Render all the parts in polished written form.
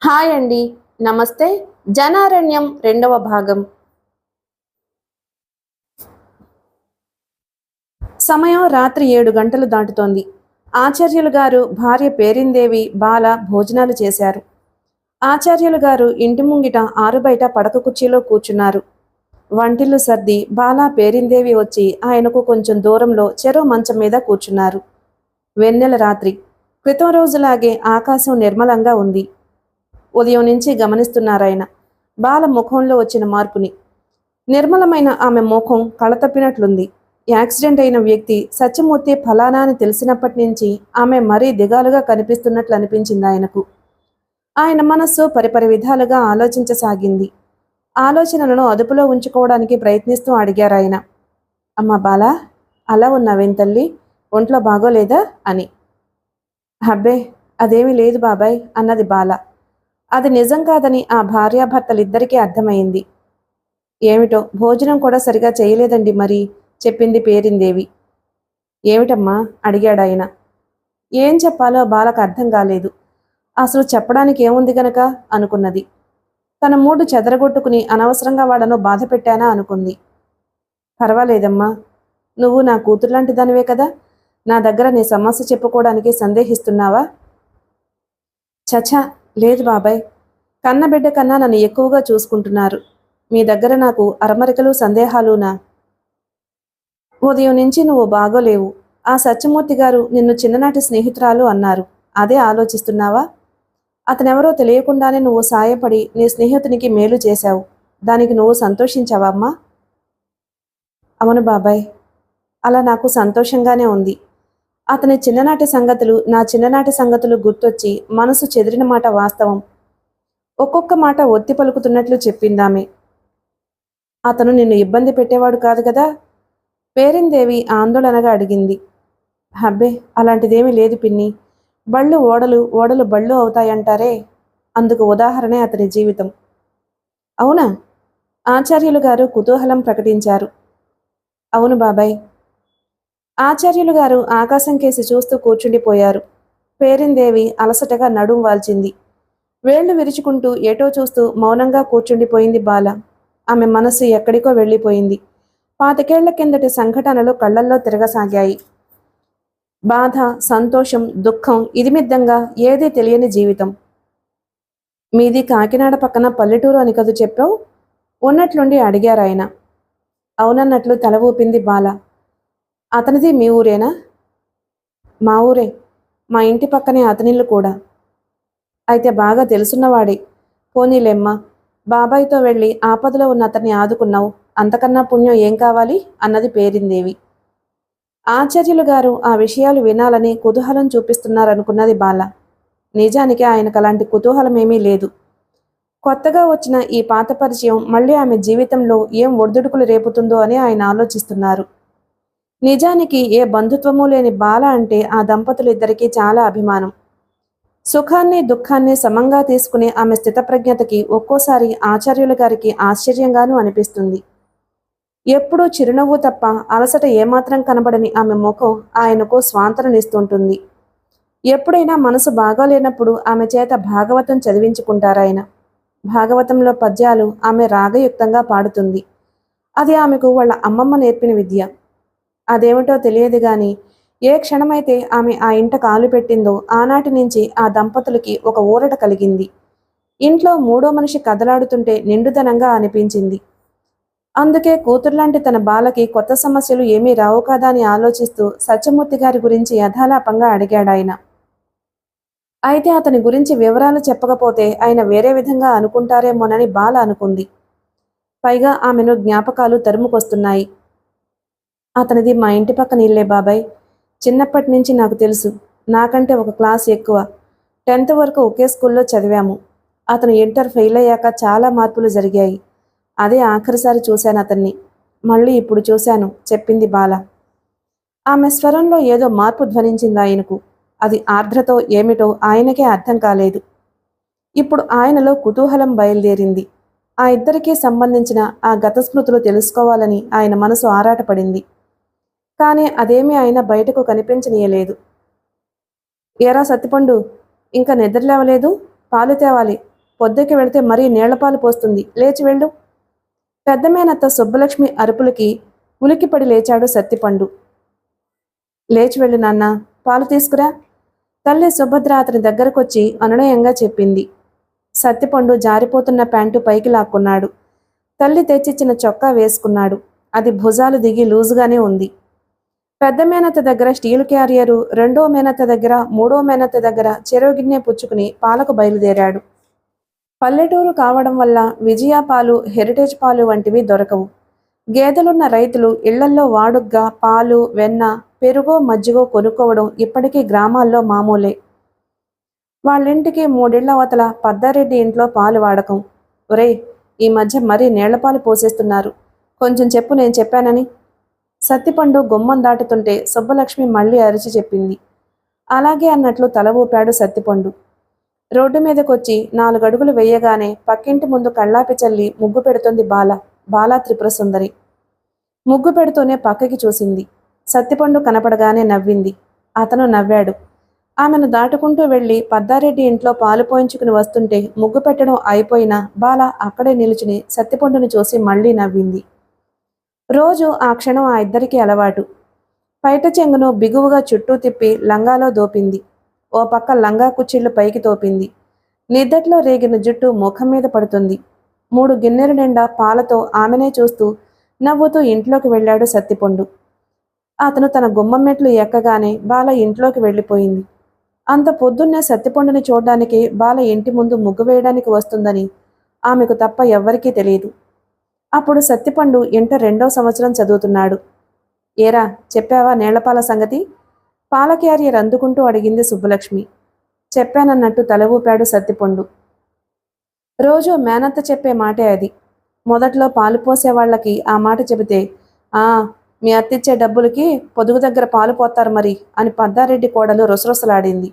Hi అండి. నమస్తే. జనారణ్యం రెండవ భాగం. సమయం రాత్రి 7 గంటలు దాటుతోంది. ఆచార్యులు గారు భార్య పేరిందేవి బాల భోజనాలు చేశారు. ఆచార్యులు గారు ఇంటి ముంగిట ఆరుబయట పడక కుర్చీలో కూర్చున్నారు. వంటిల్లు సర్ది బాల పేరిందేవి వచ్చి ఆయనకు కొంచెం దూరంలో చెరో మంచం మీద కూర్చున్నారు. వెన్నెల రాత్రి. క్రితం రోజులాగే ఆకాశం నిర్మలంగా ఉంది. ఉదయం నుంచి గమనిస్తున్నారాయన బాల ముఖంలో వచ్చిన మార్పుని. నిర్మలమైన ఆమె ముఖం కళతప్పినట్లుంది. యాక్సిడెంట్ అయిన వ్యక్తి సత్యమూర్తి ఫలానా అని తెలిసినప్పటి నుంచి ఆమె మరీ దిగాలుగా కనిపిస్తున్నట్లు అనిపించింది ఆయనకు. ఆయన మనస్సు పరిపరి విధాలుగా ఆలోచించసాగింది. ఆలోచనలను అదుపులో ఉంచుకోవడానికి ప్రయత్నిస్తూ అడిగారాయన, అమ్మా బాలా, అలా ఉన్నావేం తల్లి, ఒంట్లో బాగోలేదా అని. అబ్బే, అదేమీ లేదు బాబాయ్ అన్నది బాల. అది నిజం కాదని ఆ భార్యాభర్తలిద్దరికీ అర్థమైంది. ఏమిటో భోజనం కూడా సరిగా చేయలేదండి మరి, చెప్పింది పేరిందేవి. ఏమిటమ్మా అడిగాడాయన. ఏం చెప్పాలో బాలకు అర్థం కాలేదు. అసలు చెప్పడానికి ఏముంది గనక అనుకున్నది. తన మూడు చెదరగొట్టుకుని అనవసరంగా వాడను బాధ పెట్టానా అనుకుంది. పర్వాలేదమ్మా, నువ్వు నా కూతురులాంటి దానివే కదా, నా దగ్గర నీ సమస్య చెప్పుకోవడానికి సందేహిస్తున్నావా? చచా, లేదు బాబాయ్, కన్నబిడ్డ కన్నా నన్ను ఎక్కువగా చూసుకుంటున్నారు. మీ దగ్గర నాకు అరమరికలు సందేహాలునా? ఉదయం నుంచి నువ్వు బాగోలేవు. ఆ సత్యమూర్తి గారు నిన్ను చిన్ననాటి స్నేహితురాలు అన్నారు. అదే ఆలోచిస్తున్నావా? అతనెవరో తెలియకుండానే నువ్వు సాయపడి నీ స్నేహితునికి మేలు చేశావు. దానికి నువ్వు సంతోషించావా అమ్మా? అవును బాబాయ్, అలా నాకు సంతోషంగానే ఉంది. అతని చిన్ననాటి సంగతులు నా చిన్ననాటి సంగతులు గుర్తొచ్చి మనసు చెదిరిన మాట వాస్తవం. ఒక్కొక్క మాట ఒత్తి పలుకుతున్నట్లు చెప్పిందామె. అతను నిన్ను ఇబ్బంది పెట్టేవాడు కాదు కదా? పేరిందేవి ఆందోళనగా అడిగింది. హబ్బే, అలాంటిదేమీ లేదు పిన్ని. బళ్ళు ఓడలు, ఓడలు బళ్ళు అవుతాయంటారే, అందుకు ఉదాహరణే అతని జీవితం. అవునా? ఆచార్యులు గారు కుతూహలం ప్రకటించారు. అవును బాబాయ్. ఆచార్యులు గారు ఆకాశం కేసి చూస్తూ కూర్చుండిపోయారు. పేరిందేవి అలసటగా నడుం వాల్చింది. వేళ్లు విరుచుకుంటూ ఏటో చూస్తూ మౌనంగా కూర్చుండిపోయింది బాల. ఆమె మనస్సు ఎక్కడికో వెళ్ళిపోయింది. 25 కిందటి సంఘటనలు కళ్లల్లో తిరగసాగాయి. బాధ, సంతోషం, దుఃఖం ఇదిమిద్దంగా ఏదీ తెలియని జీవితం. మీది కాకినాడ పక్కన పల్లెటూరు అని కదూ చెప్పావు? ఉన్నట్లుండి అడిగారాయన. అవునన్నట్లు తల ఊపింది బాల. అతనిది మీ ఊరేనా? మా ఊరే. మా ఇంటి పక్కనే అతనిల్లు కూడా. అయితే బాగా తెలుసున్నవాడే. పోనీలేమ్మా, బాబాయ్తో వెళ్ళి ఆపదలో ఉన్న అతన్ని ఆదుకున్నావు. అంతకన్నా పుణ్యం ఏం కావాలి అన్నది పేరిందేవి. ఆచార్యులు గారు ఆ విషయాలు వినాలని కుతూహలం చూపిస్తున్నారనుకున్నది బాల. నిజానికి ఆయనకు అలాంటి కుతూహలమేమీ లేదు. కొత్తగా వచ్చిన ఈ పాత పరిచయం మళ్ళీ ఆమె జీవితంలో ఏం ఒడిదుడుకులు రేపుతుందో అని ఆయన ఆలోచిస్తున్నారు. నిజానికి ఏ బంధుత్వమూ లేని బాల అంటే ఆ దంపతులిద్దరికీ చాలా అభిమానం. సుఖాన్ని దుఃఖాన్ని సమంగా తీసుకునే ఆమె స్థితప్రజ్ఞతకి ఒక్కోసారి ఆచార్యుల గారికి ఆశ్చర్యంగానూ అనిపిస్తుంది. ఎప్పుడూ చిరునవ్వు తప్ప అలసట ఏమాత్రం కనబడని ఆమె ముఖం ఆయనకు స్వాంతననిస్తుంటుంది. ఎప్పుడైనా మనసు బాగాలేనప్పుడు ఆమె చేత భాగవతం చదివించుకుంటారాయన. భాగవతంలో పద్యాలు ఆమె రాగయుక్తంగా పాడుతుంది. అది ఆమెకు వాళ్ళ అమ్మమ్మ నేర్పిన విద్య. అదేమిటో తెలియదు గాని ఏ క్షణమైతే ఆమె ఆ ఇంట కాలు పెట్టిందో ఆనాటి నుంచి ఆ దంపతులకి ఒక ఊరట కలిగింది. ఇంట్లో మూడో మనిషి కదలాడుతుంటే నిండుదనంగా అనిపించింది. అందుకే కూతుర్లాంటి తన బాలకి కొత్త సమస్యలు ఏమీ రావు కదా అని ఆలోచిస్తూ సత్యమూర్తి గారి గురించి యథాలాపంగా అడిగాడాయన. అయితే అతని గురించి వివరాలు చెప్పకపోతే ఆయన వేరే విధంగా అనుకుంటారేమోనని బాల అనుకుంది. పైగా ఆమెను జ్ఞాపకాలు తరుముకొస్తున్నాయి. అతనిది మా ఇంటి పక్కన ఇల్లే బాబాయ్. చిన్నప్పటి నుంచి నాకు తెలుసు. నాకంటే ఒక క్లాస్ ఎక్కువ. 10th వరకు ఒకే స్కూల్లో చదివాము. అతను ఇంటర్ ఫెయిల్ అయ్యాక చాలా మార్పులు జరిగాయి. అదే ఆఖరిసారి చూశాను అతన్ని. మళ్ళీ ఇప్పుడు చూశాను, చెప్పింది బాల. ఆమె స్వరంలో ఏదో మార్పు ధ్వనించింది ఆయనకు. అది ఆర్ద్రతో ఏమిటో ఆయనకే అర్థం కాలేదు. ఇప్పుడు ఆయనలో కుతూహలం బయలుదేరింది. ఆ ఇద్దరికీ సంబంధించిన ఆ గత స్మృతులు తెలుసుకోవాలని ఆయన మనసు ఆరాటపడింది. కానీ అదేమీ ఆయన బయటకు కనిపించనీయలేదు. ఏరా సత్తిపండు, ఇంకా నిద్రలేవలేదు? పాలు తేవాలి పొద్దుకి వెళితే మరీ నీళ్లపాలు పోస్తుంది, లేచి వెళ్ళు. పెద్ద మేనత్త సుబ్బలక్ష్మి అరుపులకి ఉలిక్కిపడి లేచాడు సత్తిపండు. లేచి వెళ్ళు నాన్న, పాలు తీసుకురా. తల్లి సుభద్ర అతని దగ్గరకొచ్చి అనునయంగా చెప్పింది. సత్తిపండు జారిపోతున్న ప్యాంటు పైకి లాక్కున్నాడు. తల్లి తెచ్చిచ్చిన చొక్కా వేసుకున్నాడు. అది భుజాలు దిగి లూజుగానే ఉంది. పెద్ద మేనత్త దగ్గర స్టీలు క్యారియరు, రెండో మేనత్త దగ్గర, మూడో మేనత్త దగ్గర చెరో గిన్నె పుచ్చుకుని పాలకు బయలుదేరాడు. పల్లెటూరు కావడం వల్ల విజయ పాలు, హెరిటేజ్ పాలు వంటివి దొరకవు. గేదెలున్న రైతులు ఇళ్లల్లో వాడుగ్గా పాలు, వెన్న, పెరుగో మజ్జిగో కొనుక్కోవడం ఇప్పటికీ గ్రామాల్లో మామూలే. వాళ్ళింటికి 3 ఇళ్ల అవతల పద్దారెడ్డి ఇంట్లో పాలు వాడకం. ఒరేయ్, ఈ మధ్య మరీ నీళ్లపాలు పోసేస్తున్నారు, కొంచెం చెప్పు నేను చెప్పానని. సత్తిపండు గుమ్మం దాటుతుంటే సుబ్బలక్ష్మి మళ్ళీ అరిచి చెప్పింది. అలాగే అన్నట్లు తల ఊపాడు సత్తిపండు. రోడ్డు మీదకొచ్చి 4 అడుగులు వేయగానే పక్కింటి ముందు కళ్ళాపి చల్లి ముగ్గు పెడుతోంది బాలా త్రిపురసుందరి. ముగ్గు పెడుతూనే పక్కకి చూసింది. సత్తిపండు కనపడగానే నవ్వింది. అతను నవ్వాడు. ఆమెను దాటుకుంటూ వెళ్లి పద్దారెడ్డి ఇంట్లో పాలు పోయించుకుని వస్తుంటే ముగ్గు పెట్టడం అయిపోయినా బాల అక్కడే నిలుచుని సత్తిపండుని చూసి మళ్లీ నవ్వింది. రోజు ఆ క్షణం ఆ ఇద్దరికీ అలవాటు. పైట చెంగును బిగువుగా చుట్టూ తిప్పి లంగాలో దోపింది. ఓ పక్క లంగా కుచ్చిళ్లు పైకి తోపింది. నిద్దట్లో రేగిన జుట్టు ముఖం మీద పడుతుంది. 3 గిన్నెల నిండా పాలతో ఆమెనే చూస్తూ నవ్వుతూ ఇంట్లోకి వెళ్ళాడు సత్తిపండు. అతను తన గుమ్మం మెట్లు ఎక్కగానే బాల ఇంట్లోకి వెళ్ళిపోయింది. అంత పొద్దున్నే సత్తిపండుని చూడ్డానికి బాల ఇంటి ముందు ముగ్గు వేయడానికి వస్తుందని ఆమెకు తప్ప ఎవ్వరికీ తెలియదు. అప్పుడు సత్తిపండు ఇంటర్ 2వ సంవత్సరం చదువుతున్నాడు. ఏరా, చెప్పావా నీళ్లపాల సంగతి? పాల క్యారియర్ అందుకుంటూ అడిగింది సుబ్బలక్ష్మి. చెప్పానన్నట్టు తల ఊపాడు సత్తిపండు. రోజు మేనత్త చెప్పే మాటే అది. మొదట్లో పాలు పోసేవాళ్లకి ఆ మాట చెబితే, ఆ మీ అత్తిచ్చే డబ్బులకి పొదుగు దగ్గర పాలు పోతారు మరి అని పద్దారెడ్డి కోడలు రుసరుసలాడింది.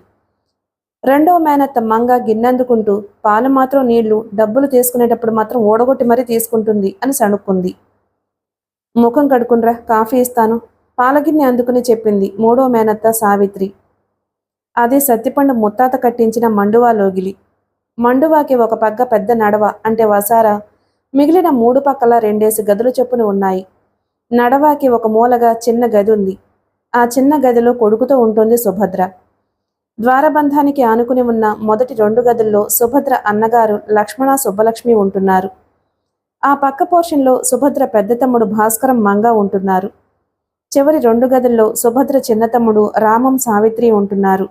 రెండో మేనత్త మంగ గిన్నెందుకుంటూ పాలు మాత్రం నీళ్లు, డబ్బులు తీసుకునేటప్పుడు మాత్రం ఓడగొట్టి మరీ తీసుకుంటుంది అని సణుక్కుంది. ముఖం కడుకున్రా, కాఫీ ఇస్తాను, పాలగిన్నె అందుకుని చెప్పింది మూడో మేనత్త సావిత్రి. అది సత్తిపండు ముత్తాత కట్టించిన మండువా లోగిలి. మండువాకి ఒక పక్క పెద్ద నడవ అంటే వసారా, మిగిలిన 3 పక్కల 2 గదులు చొప్పున ఉన్నాయి. నడవాకి ఒక మూలగా చిన్న గది ఉంది. ఆ చిన్న గదిలో కొడుకుతో ఉంటుంది సుభద్ర. ద్వారబంధానికి ఆనుకుని ఉన్న మొదటి 2 గదుల్లో సుభద్ర అన్నగారు లక్ష్మణ సుబ్బలక్ష్మి ఉంటున్నారు. ఆ పక్క పోర్షన్లో సుభద్ర పెద్ద తమ్ముడు భాస్కరం మంగ ఉంటున్నారు. చివరి 2 గదుల్లో సుభద్ర చిన్న తమ్ముడు రామం సావిత్రి ఉంటున్నారు.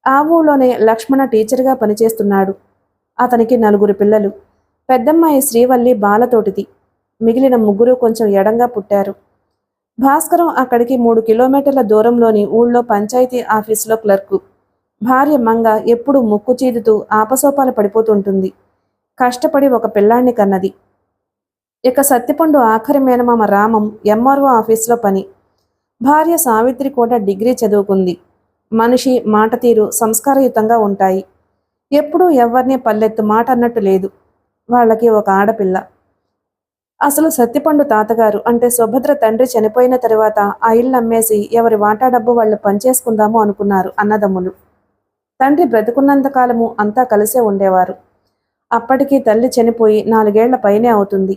ఆ ఊళ్ళోనే లక్ష్మణ టీచర్గా పనిచేస్తున్నాడు. అతనికి 4 పిల్లలు. పెద్దమ్మాయి శ్రీవల్లి బాలతోటిది. మిగిలిన 3 కొంచెం ఎడంగా పుట్టారు. భాస్కరం అక్కడికి 3 కిలోమీటర్ల దూరంలోని ఊళ్ళో పంచాయతీ ఆఫీసులో క్లర్కు. భార్య మంగ ఎప్పుడూ ముక్కు చీదుతూ ఆపసోపాలు పడిపోతుంటుంది. కష్టపడి ఒక పిల్లాన్ని కన్నది. ఇక సత్తిపండు ఆఖరి మేనమామ రామం ఎంఆర్ఓ ఆఫీసులో పని. భార్య సావిత్రి కూడా డిగ్రీ చదువుకుంది. మనిషి మాట తీరు సంస్కారయుతంగా ఉంటాయి. ఎప్పుడూ ఎవరిని పల్లెత్తు మాట అన్నట్టు లేదు. వాళ్ళకి ఒక ఆడపిల్ల. అసలు సత్తిపండు తాతగారు అంటే సుభద్ర తండ్రి చనిపోయిన తరువాత ఆ ఇల్లు అమ్మేసి ఎవరి వాటా డబ్బు వాళ్ళు పనిచేసుకుందాము అనుకున్నారు అన్నదమ్ములు. తండ్రి బ్రతుకున్నంతకాలము అంతా కలిసే ఉండేవారు. అప్పటికీ తల్లి చనిపోయి 4 ఏళ్ల పైనే అవుతుంది.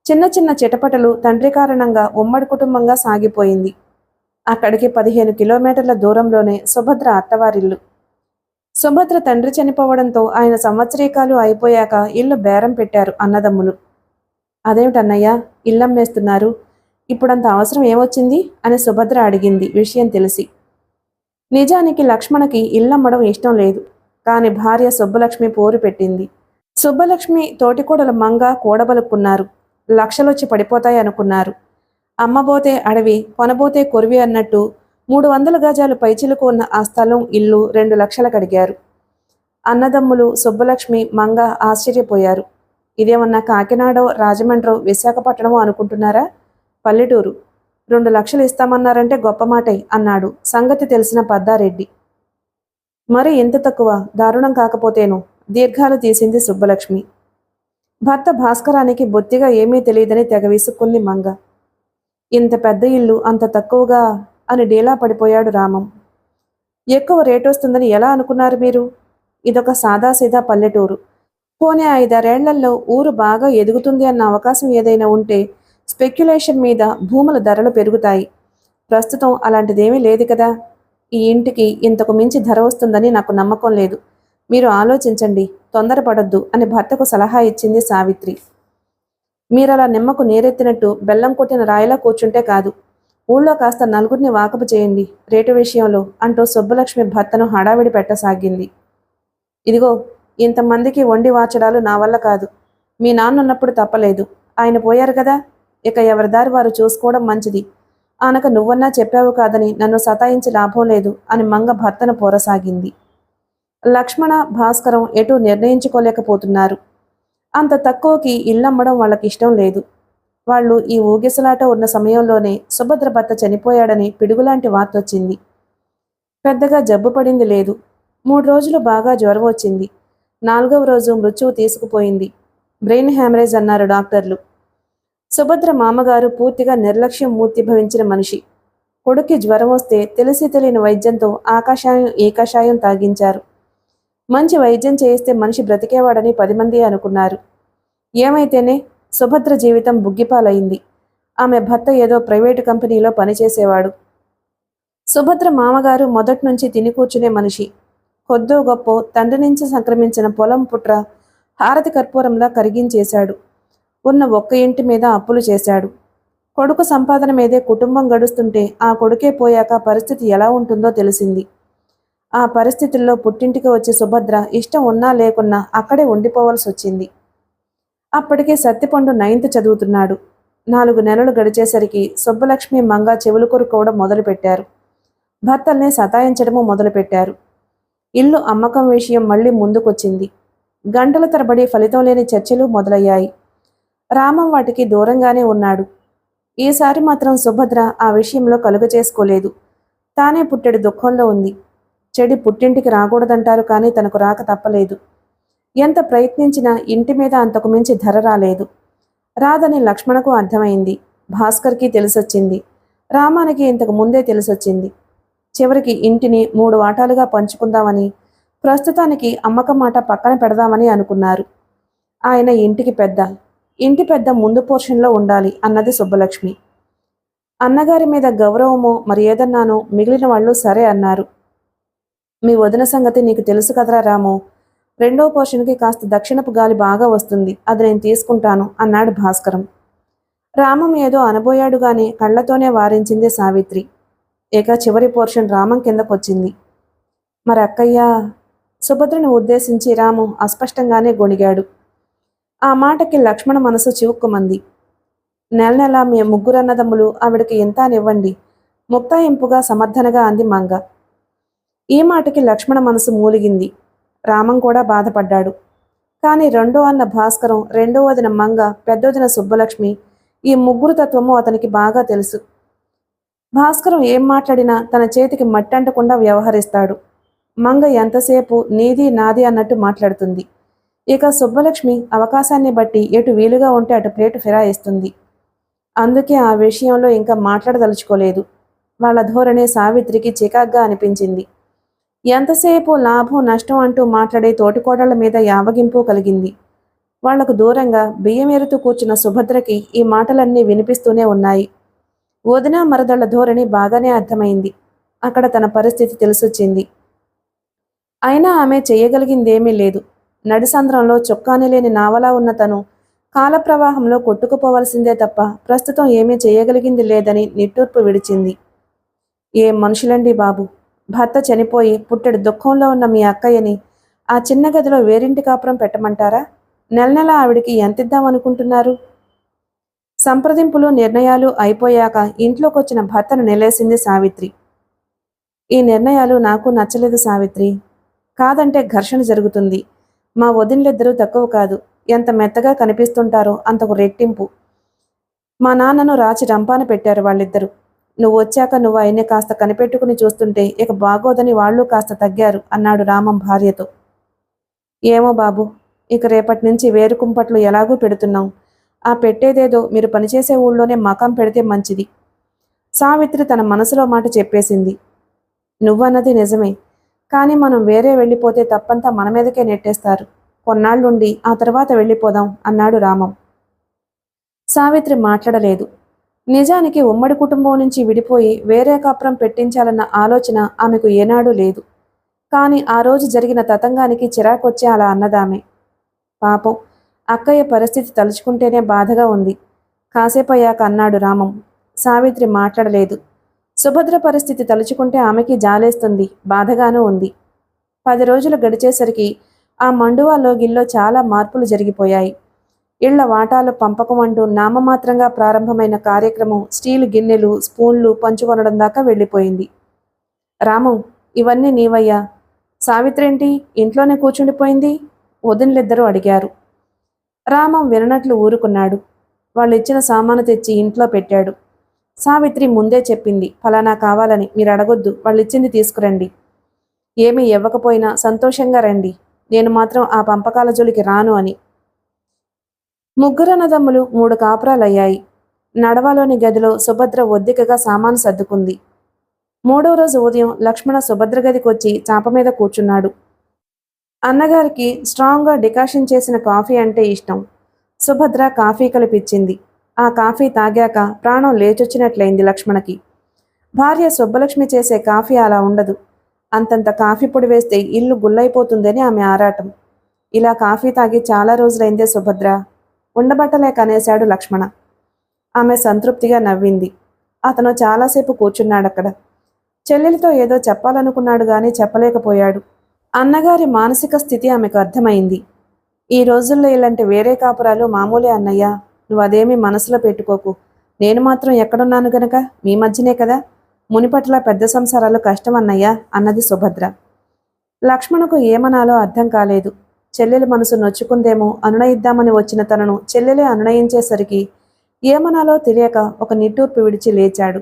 చిన్న చిన్న చిటపటలు తండ్రి కారణంగా ఉమ్మడి కుటుంబంగా సాగిపోయింది. అక్కడికి 15 కిలోమీటర్ల దూరంలోనే సుభద్ర అత్తవారిల్లు. సుభద్ర తండ్రి చనిపోవడంతో ఆయన సంవత్సరీకాలు అయిపోయాక ఇల్లు బేరం పెట్టారు అన్నదమ్ములు. అదేమిటన్నయ్య, ఇల్లమ్మేస్తున్నారు, ఇప్పుడంత అవసరం ఏమొచ్చింది అని సుభద్ర అడిగింది విషయం తెలిసి. నిజానికి లక్ష్మణకి ఇల్లమ్మడం ఇష్టం లేదు. కాని భార్య సుబ్బలక్ష్మి పోరు పెట్టింది. సుబ్బలక్ష్మి తోటికోడలు మంగ కూడబలుక్కున్నారు. లక్షలొచ్చి పడిపోతాయి అనుకున్నారు. అమ్మబోతే అడవి, కొనబోతే కొరివి అన్నట్టు 300 గజాలు పైచిలుకు ఉన్న ఆ స్థలం, ఇల్లు 2 లక్షలకు అడిగారు. అన్నదమ్ములు సుబ్బలక్ష్మి మంగ ఆశ్చర్యపోయారు. ఇదేమన్నా కాకినాడో, రాజమండ్రో, విశాఖపట్నమో అనుకుంటున్నారా? పల్లెటూరు. 2 లక్షలు ఇస్తామన్నారంటే గొప్ప మాటే అన్నాడు సంగతి తెలిసిన పద్దారెడ్డి. మరి ఎంత తక్కువ, దారుణం కాకపోతేను దీర్ఘాలు తీసింది సుబ్బలక్ష్మి. భర్త భాస్కరానికి బొత్తిగా ఏమీ తెలియదని తెగ విసుక్కుంది మంగ. ఇంత పెద్ద ఇల్లు అంత తక్కువగా అని డీలా పడిపోయాడు రామం. ఎక్కువ రేటొస్తుందని ఎలా అనుకున్నారు మీరు? ఇదొక సాదాసీదా పల్లెటూరు. పోనీ 5-6 ఏళ్లలో ఊరు బాగా ఎదుగుతుంది అన్న అవకాశం ఏదైనా ఉంటే స్పెక్యులేషన్ మీద భూముల ధరలు పెరుగుతాయి. ప్రస్తుతం అలాంటిదేమీ లేదు కదా. ఈ ఇంటికి ఇంతకు మించి ధర వస్తుందని నాకు నమ్మకం లేదు. మీరు ఆలోచించండి, తొందరపడొద్దు అని భర్తకు సలహా ఇచ్చింది సావిత్రి. మీరలా నిమ్మకు నీరెత్తినట్టు బెల్లం కొట్టిన రాయిలా కూర్చుంటే కాదు. ఊళ్ళో కాస్త నలుగురిని వాకపు చేయండి రేటు విషయంలో అంటూ సుబ్బలక్ష్మి భర్తను హడావిడి పెట్టసాగింది. ఇదిగో, ఇంతమందికి వండి వార్చడాలు నా వల్ల కాదు. మీ నాన్నున్నప్పుడు తప్పలేదు. ఆయన పోయారు కదా, ఇక ఎవరి దారి వారు చూసుకోవడం మంచిది. ఆనక నువ్వన్నా చెప్పావు కాదని నన్ను సతాయించి లాభం లేదు అని మంగ భర్తను పోరసాగింది. లక్ష్మణ, భాస్కరం ఎటూ నిర్ణయించుకోలేకపోతున్నారు. అంత తక్కువకి ఇల్లమ్మడం వాళ్ళకి ఇష్టం లేదు. వాళ్ళు ఈ ఊగిసలాట ఉన్న సమయంలోనే సుభద్ర భర్త చనిపోయాడని పిడుగులాంటి వార్తొచ్చింది. పెద్దగా జబ్బు పడింది లేదు. 3 రోజులు బాగా జ్వరం వచ్చింది. 4వ రోజు మృత్యువు తీసుకుపోయింది. బ్రెయిన్ హ్యామరేజ్ అన్నారు డాక్టర్లు. సుభద్ర మామగారు పూర్తిగా నిర్లక్ష్యం మూర్తిభవించిన మనిషి. కొడుక్కి జ్వరం వస్తే తెలిసి తెలియని వైద్యంతో ఆకాశాయం ఏకాశాయం తాగించారు. మంచి వైద్యం చేయిస్తే మనిషి బ్రతికేవాడని 10 మంది అనుకున్నారు. ఏమైతేనే సుభద్ర జీవితం బుగ్గిపాలైంది. ఆమె భర్త ఏదో ప్రైవేటు కంపెనీలో పనిచేసేవాడు. సుభద్ర మామగారు మొదట్నుంచి తిని కూర్చునే మనిషి. కొద్దో గొప్పో తండ్రి నుంచి సంక్రమించిన పొలం పుట్ర హారతి కర్పూరంలా కరిగించేశాడు. ఉన్న ఒక్క ఇంటి మీద అప్పులు చేశాడు. కొడుకు సంపాదన మీదే కుటుంబం గడుస్తుంటే ఆ కొడుకే పోయాక పరిస్థితి ఎలా ఉంటుందో తెలిసింది. ఆ పరిస్థితుల్లో పుట్టింటికి వచ్చి సుభద్ర ఇష్టం ఉన్నా లేకున్నా అక్కడే ఉండిపోవాల్సి వచ్చింది. అప్పటికే సత్తిపండు 9th చదువుతున్నాడు. 4 నెలలు గడిచేసరికి సుబ్బలక్ష్మి మంగ చెవులు కొరుకోవడం మొదలుపెట్టారు. భర్తల్ని సతాయించడము మొదలుపెట్టారు. ఇల్లు అమ్మకం విషయం మళ్లీ ముందుకొచ్చింది. గంటల తరబడి ఫలితం లేని చర్చలు మొదలయ్యాయి. రామం వాటికి దూరంగానే ఉన్నాడు. ఈసారి మాత్రం సుభద్ర ఆ విషయంలో కలుగ చేసుకోలేదు. తానే పుట్టెడు దుఃఖంలో ఉంది. చెడి పుట్టింటికి రాకూడదంటారు కానీ తనకు రాక తప్పలేదు. ఎంత ప్రయత్నించినా ఇంటి మీద అంతకు మించి ధర రాలేదు. రాదని లక్ష్మణకు అర్థమైంది. భాస్కర్కి తెలిసొచ్చింది. రామానికి ఇంతకు ముందే తెలిసొచ్చింది. చివరికి ఇంటిని 3 వాటాలుగా పంచుకుందామని, ప్రస్తుతానికి అమ్మకం మాట పక్కన పెడదామని అనుకున్నారు. ఆయన ఇంటికి పెద్ద. ఇంటి పెద్ద ముందు పోర్షన్లో ఉండాలి అన్నది సుబ్బలక్ష్మి. అన్నగారి మీద గౌరవమో మరి ఏదన్నానో మిగిలిన వాళ్ళు సరే అన్నారు. మీ వదిన సంగతి నీకు తెలుసు కదరా రాము. 2వ పోర్షన్కి కాస్త దక్షిణపు గాలి బాగా వస్తుంది. అది నేను తీసుకుంటాను అన్నాడు భాస్కరం. రామం ఏదో అనబోయాడు గాని కళ్లతోనే వారించింది సావిత్రి. ఇక చివరి పోర్షన్ రామం కిందకొచ్చింది. మరి అక్కయ్య? సుభద్రని ఉద్దేశించి రాము అస్పష్టంగానే గొణిగాడు. ఆ మాటకి లక్ష్మణ మనసు చివుక్కుమంది. నెల నెలా మీ ముగ్గురన్నదమ్ములు ఆవిడకి ఎంత అనివ్వండి, ముక్తాయింపుగా సమర్థనగా అంది మంగ. ఈ మాటకి లక్ష్మణ మనసు మూలిగింది. రామం కూడా బాధపడ్డాడు. కానీ రెండో అన్న భాస్కరం, రెండో వదిన మంగ, పెద్దొదిన సుబ్బలక్ష్మి, ఈ ముగ్గురు తత్వము అతనికి బాగా తెలుసు. భాస్కరం ఏం మాట్లాడినా తన చేతికి మట్టంటకుండా వ్యవహరిస్తాడు. మంగ ఎంతసేపు నీది నాది అన్నట్టు మాట్లాడుతుంది. ఇక సుబ్బలక్ష్మి అవకాశాన్ని బట్టి ఎటు వీలుగా ఉంటే అటు ప్లేటు ఫిరాయిస్తుంది. అందుకే ఆ విషయంలో ఇంకా మాట్లాడదలుచుకోలేదు. వాళ్ళ ధోరణి సావిత్రికి చికాగ్గా అనిపించింది. ఎంతసేపు లాభం నష్టం అంటూ మాట్లాడే తోటికోడళ్ల మీద యావగింపు కలిగింది. వాళ్లకు దూరంగా బియ్యమేరుతూ కూర్చున్న సుభద్రకి ఈ మాటలన్నీ వినిపిస్తూనే ఉన్నాయి. వదిన మరదళ్ల ధోరణి బాగానే అర్థమైంది. అక్కడ తన పరిస్థితి తెలిసొచ్చింది. అయినా ఆమె చెయ్యగలిగిందేమీ లేదు. నడిసంద్రంలో చొక్కాని లేని నావలా ఉన్న తను కాలప్రవాహంలో కొట్టుకుపోవలసిందే తప్ప ప్రస్తుతం ఏమీ చేయగలిగింది లేదని నిట్టూర్పు విడిచింది. ఏం మనుషులండి బాబు. భర్త చనిపోయి పుట్టెడు దుఃఖంలో ఉన్న మీ అక్కయ్యని ఆ చిన్న గదిలో వేరింటి కాపురం పెట్టమంటారా? నెల నెల ఆవిడికి ఎంతిద్దామనుకుంటున్నారు? సంప్రదింపులు నిర్ణయాలు అయిపోయాక ఇంట్లోకొచ్చిన భర్తను నిలేసింది సావిత్రి. ఈ నిర్ణయాలు నాకు నచ్చలేదు సావిత్రి. కాదంటే ఘర్షణ జరుగుతుంది. మా వదినలిద్దరూ తక్కువ కాదు. ఎంత మెత్తగా కనిపిస్తుంటారో అంతకు రెట్టింపు. మా నాన్నను రాచి రంపాన పెట్టారు వాళ్ళిద్దరూ. నువ్వు వచ్చాక నువ్వు ఆయన్ని కాస్త కనిపెట్టుకుని చూస్తుంటే ఇక బాగోదని వాళ్ళు కాస్త తగ్గారు అన్నాడు రామం భార్యతో. ఏమో బాబు, ఇక రేపటి నుంచి వేరు కుంపట్లు ఎలాగూ పెడుతున్నాం. ఆ పెట్టేదేదో మీరు పనిచేసే ఊళ్ళోనే మకాం పెడితే మంచిది. సావిత్రి తన మనసులో మాట చెప్పేసింది. నువ్వన్నది నిజమే. కానీ మనం వేరే వెళ్ళిపోతే తప్పంతా మన మీదకే నెట్టేస్తారు. కొన్నాళ్ళుండి ఆ తర్వాత వెళ్ళిపోదాం అన్నాడు రామం. సావిత్రి మాట్లాడలేదు. నిజానికి ఉమ్మడి కుటుంబం నుంచి విడిపోయి వేరే కాపురం పెట్టించాలన్న ఆలోచన ఆమెకు ఏనాడూ లేదు. కాని ఆ రోజు జరిగిన తతంగానికి చిరాకొచ్చే అలా అన్నదామె. పాపం అక్కయ్య పరిస్థితి తలుచుకుంటేనే బాధగా ఉంది. కాసేపయ్యాక అన్నాడు రామం. సావిత్రి మాట్లాడలేదు. సుభద్ర పరిస్థితి తలుచుకుంటే ఆమెకి జాలేస్తుంది, బాధగానూ ఉంది. 10 రోజులు గడిచేసరికి ఆ మండువాలో గిల్లో చాలా మార్పులు జరిగిపోయాయి. ఇళ్ల వాటాలు పంపకం అంటూ నామమాత్రంగా ప్రారంభమైన కార్యక్రమం స్టీలు గిన్నెలు, స్పూన్లు పంచుకొనడం దాకా వెళ్ళిపోయింది. రామం, ఇవన్నీ నీవయ్యా? సావిత్రేంటి ఇంట్లోనే కూర్చుండిపోయింది? వదినలిద్దరూ అడిగారు. రామం విననట్లు ఊరుకున్నాడు. వాళ్ళిచ్చిన సామాను తెచ్చి ఇంట్లో పెట్టాడు. సావిత్రి ముందే చెప్పింది, ఫలానా కావాలని, మీరు అడగొద్దు, వాళ్ళిచ్చింది తీసుకురండి. ఏమీ ఇవ్వకపోయినా సంతోషంగా రండి, నేను మాత్రం ఆ పంపకాల జోలికి రాను అని. ముగ్గురన్నదమ్ములు 3 కాపురాలయ్యాయి. నడవలోని గదిలో సుభద్ర ఒద్దికగా సామాను సర్దుకుంది. 3వ రోజు ఉదయం లక్ష్మణ సుభద్ర గదికొచ్చి చాప మీద కూర్చున్నాడు. అన్నగారికి స్ట్రాంగ్గా డికాషన్ చేసిన కాఫీ అంటే ఇష్టం. సుభద్ర కాఫీ కలిపిచ్చింది. ఆ కాఫీ తాగాక ప్రాణం లేచొచ్చినట్లయింది లక్ష్మణకి. భార్య సుబ్బలక్ష్మి చేసే కాఫీ అలా ఉండదు. అంతంత కాఫీ పొడి వేస్తే ఇల్లు గుల్లైపోతుందని ఆమె ఆరాటం. ఇలా కాఫీ తాగి చాలా రోజులైందే సుభద్ర, ఉండబట్టలేక అనేశాడు లక్ష్మణ. ఆమె సంతృప్తిగా నవ్వింది. అతను చాలాసేపు కూర్చున్నాడక్కడ. చెల్లెలితో ఏదో చెప్పాలనుకున్నాడు గాని చెప్పలేకపోయాడు. అన్నగారి మానసిక స్థితి ఆమెకు అర్థమైంది. ఈ రోజుల్లో ఇలాంటి వేరే కాపురాలు మామూలే అన్నయ్య, నువ్వదేమీ మనసులో పెట్టుకోకు. నేను మాత్రం ఎక్కడున్నాను గనక మీ మధ్యనే కదా, మునిపట్ల పెద్ద సంసారాలు కష్టం అన్నయ్య అన్నది సుభద్ర. లక్ష్మణకు ఏమనాలో అర్థం కాలేదు. చెల్లెలి మనసు నొచ్చుకుందేమో అనునయిద్దామని వచ్చిన తనను చెల్లెలే అనునయించేసరికి ఏమనాలో తెలియక ఒక నిట్టూర్పు విడిచి లేచాడు.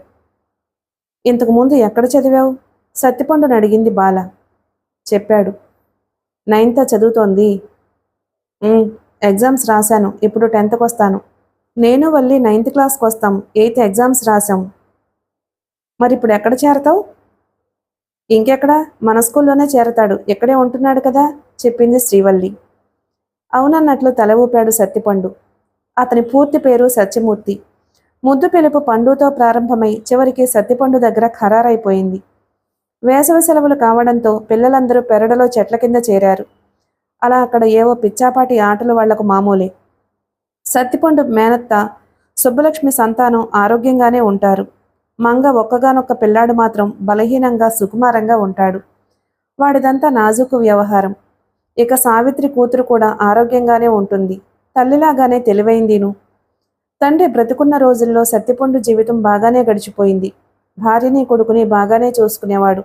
ఇంతకుముందు ఎక్కడ చదివావు? సత్తిపండుని అడిగింది బాల. చెప్పాడు. 9th చదువుతోంది. ఎగ్జామ్స్ రాశాను, ఇప్పుడు 10th వస్తాను. నేను వల్లి 9th క్లాస్కి వస్తాం, 8th ఎగ్జామ్స్ రాశాం. మరిప్పుడు ఎక్కడ చేరతావు? ఇంకెక్కడ, మన స్కూల్లోనే చేరతాడు, ఇక్కడే ఉంటున్నాడు కదా చెప్పింది శ్రీవల్లి. అవునన్నట్లు తల ఊపాడు సత్తిపండు. అతని పూర్తి పేరు సత్యమూర్తి. ముద్దు పిలుపు పండుతో ప్రారంభమై చివరికి సత్తిపండు దగ్గర ఖరారైపోయింది. వేసవి సెలవులు కావడంతో పిల్లలందరూ పెరడులో చెట్ల కింద చేరారు. అలా అక్కడ ఏవో పిచ్చాపాటి ఆటలు వాళ్లకు మామూలే. సత్తిపండు మేనత్త సుబ్బలక్ష్మి సంతానం ఆరోగ్యంగానే ఉంటారు. మంగ ఒక్కగానొక్క పిల్లాడు మాత్రం బలహీనంగా సుకుమారంగా ఉంటాడు. వాడిదంతా నాజూకు వ్యవహారం. ఇక సావిత్రి కూతురు కూడా ఆరోగ్యంగానే ఉంటుంది, తల్లిలాగానే తెలివైందిను. తండ్రి బ్రతికున్న రోజుల్లో సత్తిపండు జీవితం బాగానే గడిచిపోయింది. భార్యని కొడుకుని బాగానే చూసుకునేవాడు.